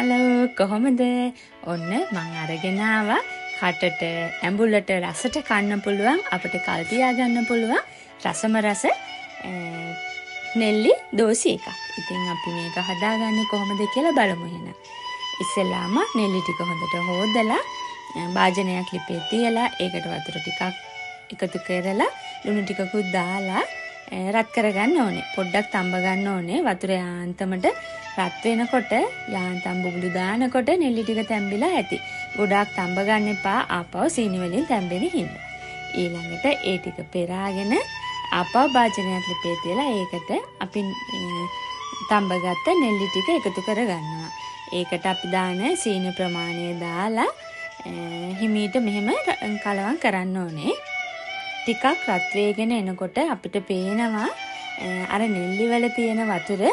Hello කොහොමද? ඔන්න මං අරගෙන ආවා කටට ඇඹුලට රසට කන්න පුළුවන් අපිට කල් තියා ගන්න පුළුවන් රසම රස නෙල්ලි දෝසි එකක්. ඉතින් අපි මේක හදාගන්නේ කොහොමද කියලා බලමු එහෙනම්. ඉස්සෙල්ලාම නෙල්ලි ටික හොඳට හොදලා භාජනයක් ලිපේ තියලා ඒකට වතුර ටිකක් එකතු කරලා ලුණු ටිකකුත් දාලා රත් කරගන්න ඕනේ. පොඩ්ඩක් තඹ ගන්න ඕනේ. වතුර යාන්තමට රත් වෙනකොට යාන්තම් බුබුලු දානකොට නෙල්ලි ටික තැම්බිලා ඇති. ගොඩාක් තඹ ගන්න එපා. ආපහු සීනි වලින් තැම්බෙන හින්දා. ඊළඟට ඒ ටික පෙරාගෙන ආපහු භාජනයක් ලිපේ තියලා ඒකට අපි තඹගත්ත නෙල්ලි ටික එකතු කරගන්නවා. ඒකට අපි දාන සීනි ප්‍රමාණය දාලා හිමීට මෙහෙම කලවම් කරන්න ඕනේ. ටිකක් රත් වේගෙන එනකොට අපිට පේනවා අර නෙල්ලි වල තියෙන වතුර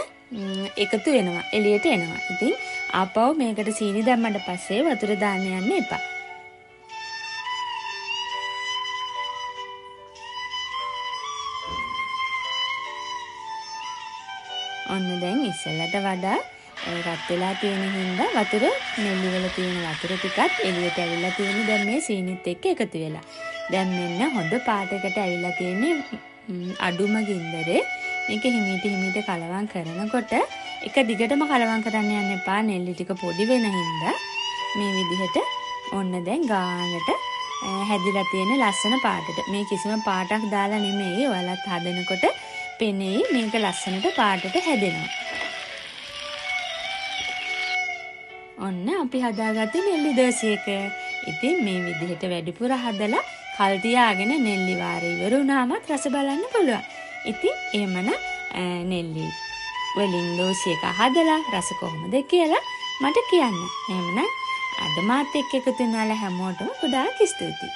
එකතු වෙනවා එළියට එනවා. ඉතින් ආපහු මේකට සීනි දැම්මට පස්සේ වතුර දාන්න යන්න එපා. ඔන්න දැන් ඉස්සෙල්ලට වඩා රත් වෙලා තියෙන හින්දා වතුර නෙල්ලි වල තියෙන වතුර ටිකත් එළියට ඇවිල්ලා තියෙන දැන් මේ සීනිත් එක්ක එකතු වෙලා. දැන් මෙන්න හොඳ පාටකට ඇවිල්ලා තියෙන්නේ අඩුම ගින්දරේ. මේක හිමීට කලවම් කරනකොට එක දිගටම කලවම් කරන්න යන්න එපා. නෙල්ලි ටික පොඩි වෙන හින්දා මේ විදිහට ඔන්න දැන් ගානට හැදිලා තියෙන ලස්සන පාටට. මේ කිසිම පාටක් දාලා නෙමෙයි. ඔයාලත් හදනකොට පෙනෙයි මේක ලස්සනට පාටට හැදෙනවා. ඔන්න අපි හදාගත්තේ නෙල්ලි දෝසි එක. ඉතින් මේ විදිහට වැඩිපුර හදලා කල් තියාගෙන නෙල්ලි වාරය ඉවර වුණාමත් රස බලන්න පුළුවන්. ඉතින් එහෙමනම් නෙල්ලි වලින් දෝසි එක හදලා රස කොහොමද කියලා මට කියන්න. එහෙමනම් අද මාත් එක්ක එකතු වෙනාලා හැමෝටම ගොඩාක් ස්තුතියි.